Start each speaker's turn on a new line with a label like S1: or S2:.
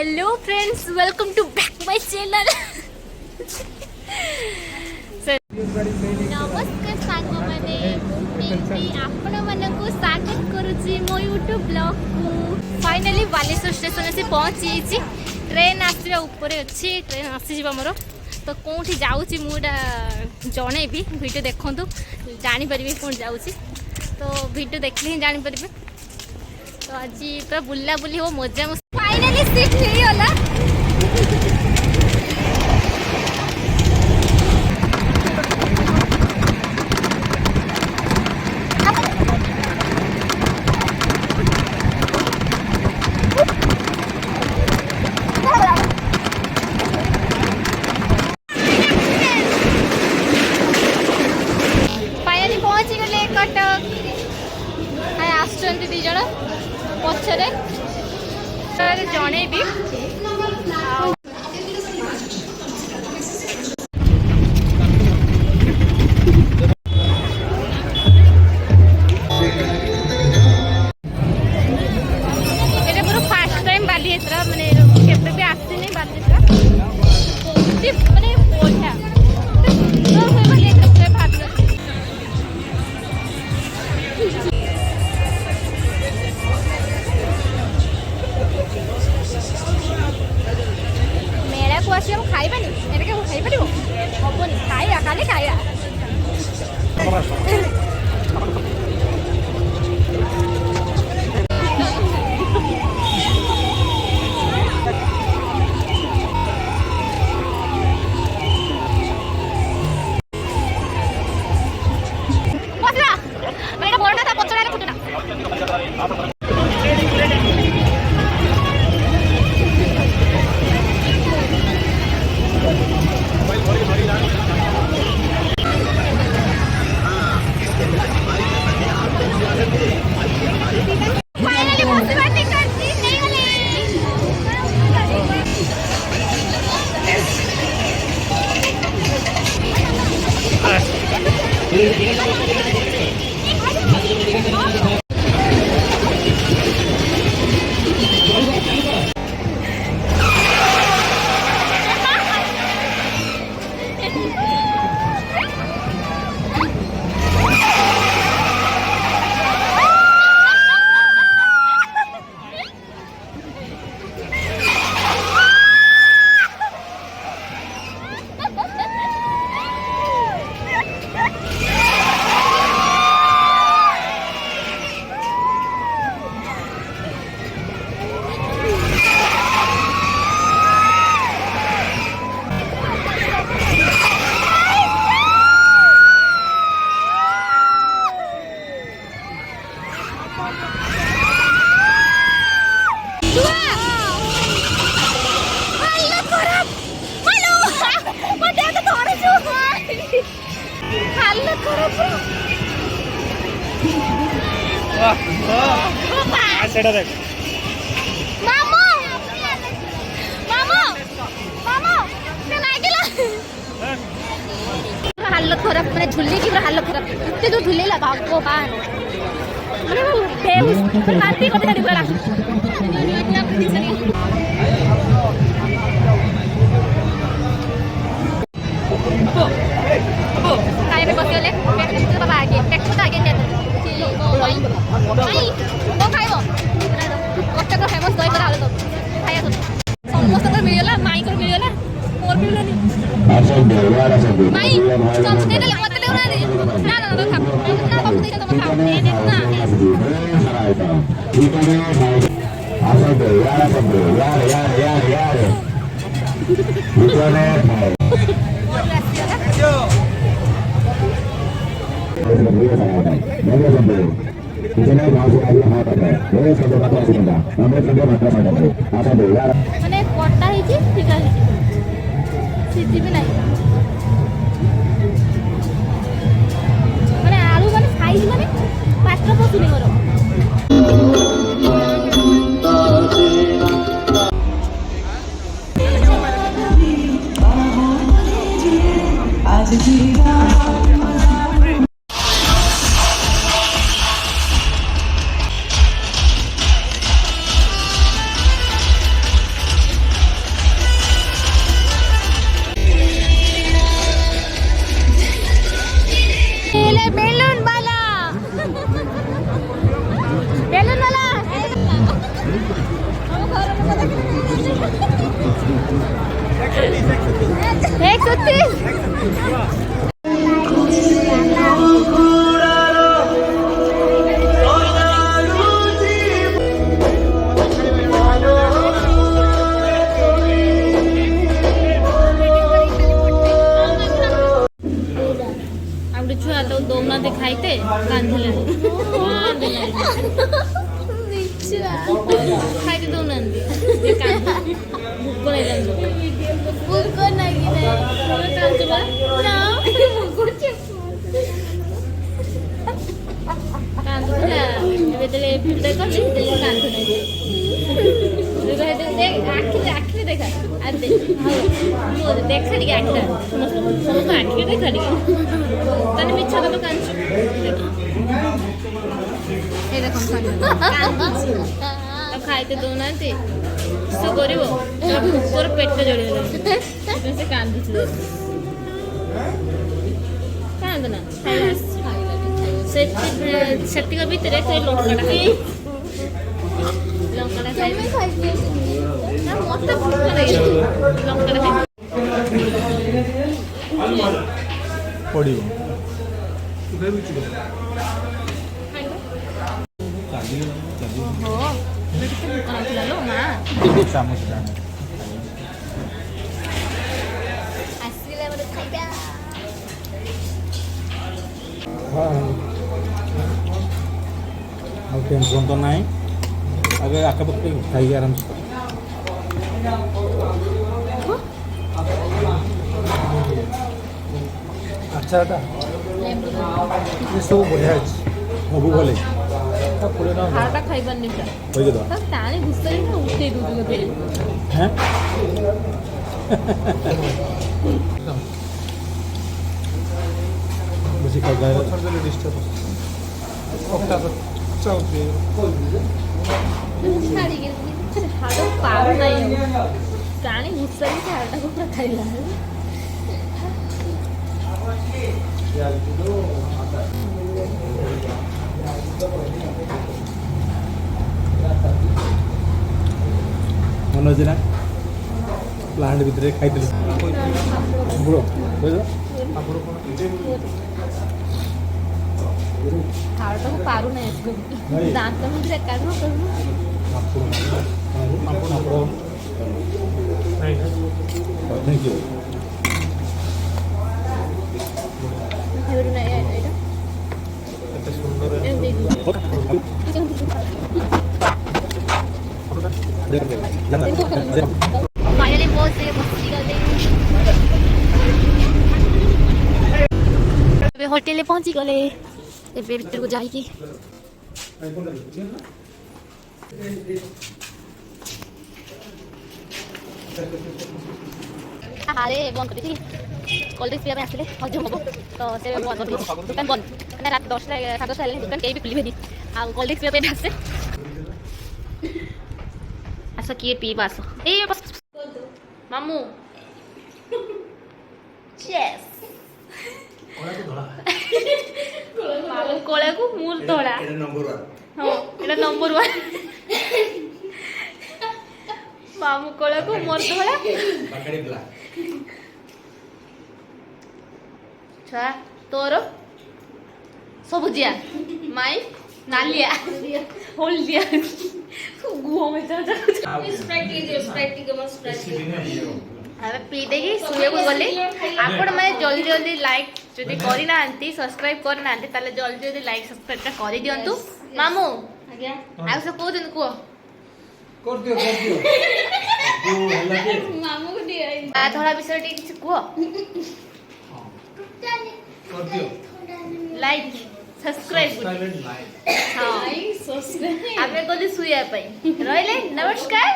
S1: Hello friends, welcome to back my channel. नमस्कार सांग मैंने आपण मानक स्वागत करुच्ची मो यूट्यूब ब्लॉग को। फाइनली बालेश्वर स्टेशन से पहुँची। ट्रेन आसवा ऊपर अच्छी ट्रेन आसी मोर तो कौटी जाऊँगी मुझा जनइबी वीडियो देखूँ जानीपर कौन जाऊँगी तो वीडियो देखले ही जानीपर। तो आज पूरा बुला बुली हो मजा मस्ती। Finally seat मिलगला। फाइनली पहुंची गले कटक। आसुचंती दी जण पछरे जणे भी फास्ट टाइम बालीयात्रा माने केबे भी आसी नहीं बालीयात्रा माने बढ़िया सुंदर होय बालीयात्रा भात मेला को आसी हम खाइबानी एटा के खाइ परिबो हबनी खाइया खाली खाइया बसरा मेरा बोलना था पचड़ा रे फुटना। हालत खराब मैंने झुल्ले की हालत खराब इतने जो झुल्ले लगा वो बाहर मैंने वो बेहोश मारती को नहीं बोला काय पे बसले पेट बाबा आगे पेट को आगे दे चिली नहीं वो खाइबो कटक फेमस दही बरा आलू तो खाया तो समस्त को मिलला माई को मिलला मोर मिललानी माई समझते ले मत ले उना दे ना ना ना खा ना बाबू दे तो खा दे दे ना आसा दे यार बुझने मैंने कटा ही ठीक है सीधी भी नहीं मैंने आलू मैंने साइज मैंने पात्र पसुनी मोर आज ଗୋଟେ ଛୁଆ ତ ଦଉନାହାନ୍ତି ଖାଇତେ କାନ୍ଦିଲେଣି ଖାଇତେ ଦଉନାହାନ୍ତି ଭୋକ ନାହିଁ କାନ୍ଦୁଥିଲା ଯେତେବେଳେ ଭିଡ଼ିଓ କଲି କାନ୍ଦୁନାହିଁ ଆଖିରେ ଦେଖା ଦେଖା ଟିକେ ଆଖିଟା ସମସ୍ତ ଆଖିରେ ଦେଖା ଟିକେ ତାହେଲେ ମିଛ ତ କାନ୍ଦୁଛୁ এই দেখুন ଖାଇତେ ଦଉନାହାନ୍ତି କିସ କରିବ ଭୋକର ପେଟ ଜଳିଗଲାଣି ସେ କାନ୍ଦୁଛି କାନ୍ଦନା ସେତିକ ଭିତରେ ସେ ଲଙ୍କାଟା ଖାଇବେ ନା ମତେ ଭୋକ ଲାଗିବ ଲଙ୍କାଟା ଖାଇବେ
S2: ପଡ଼ିବ
S1: ଓହୋ କେତେ ଭୋକ ନଥିଲା ଲୋ ମା
S2: ଚାମଚ
S1: ଆସିଲେ ଗୋଟେ ଖାଇବା
S2: ଆଉ ଟେନସନ୍ ତ ନାହିଁ ଆଗେ ଆଖପାଖ ଖାଇକି ଆରାମସେ ଆଚ୍ଛା ଏଟା ଏସବୁ ବଢ଼ିଆ ଅଛି ସବୁ ଭଲ
S1: ଖାଟା ଖାଇପାରନି ପୁରା ଟାଣି ଘୁଷାରି ଉଠେଇ ଦଉଛୁ ବୋଧେ
S2: হ্যাঁ বেশি খাওয়া যায়
S1: ହାଡ଼ ପାରୁ ନାହିଁ ଟାଣି ଘୁଷାରି ହାଡ଼ଟାକୁ ପୁରା ଖାଇଲା
S2: ମନେ ଅଛି ନା ପ୍ଲାଣ୍ଟ ଭିତରେ ଖାଇଥିଲି
S1: ହାଡ଼ଟାକୁ ପାରୁନାହିଁ ଦାନ୍ତ ଭିତରେ ଏକାଗ୍ର କରୁନୁ
S2: ଥ୍ୟାଙ୍କ ୟୁ
S1: फाइनली बहुत से बसिगले ଏବେ ହୋଟେଲରେ ପହଞ୍ଚି ଗଲେ ଏବେ ଭିତରକୁ ଯାଇକି ଆରେ ବନ୍ଦ କରିଦେଇଛି କୋଲ୍ଡ ଡ୍ରିଙ୍କ୍ସ ପିଇବା ପାଇଁ ଆସିଲେ ହଜମ ହବ ତ ସେ ବନ୍ଦ କରିଦେଇଛି ଦୋକାନ ବନ୍ଦ ମାନେ ରାତି 10ଟା 10:30 ହେଲାଣି ଦୋକାନ କେହି ବି ଖୋଲିବେନି ଆଉ କୋଲ୍ଡ ଡ୍ରିଙ୍କ୍ସ ପିଇବା ପାଇଁ ଆସେ ଆସ କିଏ ପିଇବା ଆସ ଏଇ ମାମୁ ଚେସ୍ ମାମୁ କଳାକୁ ମୁଁ ଧଳା ହଁ ଏଇଟା ନମ୍ବର 1 ମାମୁ କଳାକୁ ମୋର ଧଳା ଛୁଆ ତୋର ସବୁଜିଆ ମାଇ नालिया होल दिया गुहो में जा स्प्राइट अबे पी देगी सुए को गले आपण माने जल्दी जल्दी लाइक जदी करि नांती सब्सक्राइब कर नांती ताले जल्दी जल्दी लाइक सब्सक्राइब ता करि दियंतु मामू आज्ञा आ से को दिन को
S2: कर दियो होला के
S1: मामू को दिया आ थोड़ा विषय टी किछ को
S2: कर दियो
S1: लाइक सब्सक्राइब हाँ सब्सक्राइब आमे कोली सुया पई रहिले नमस्कार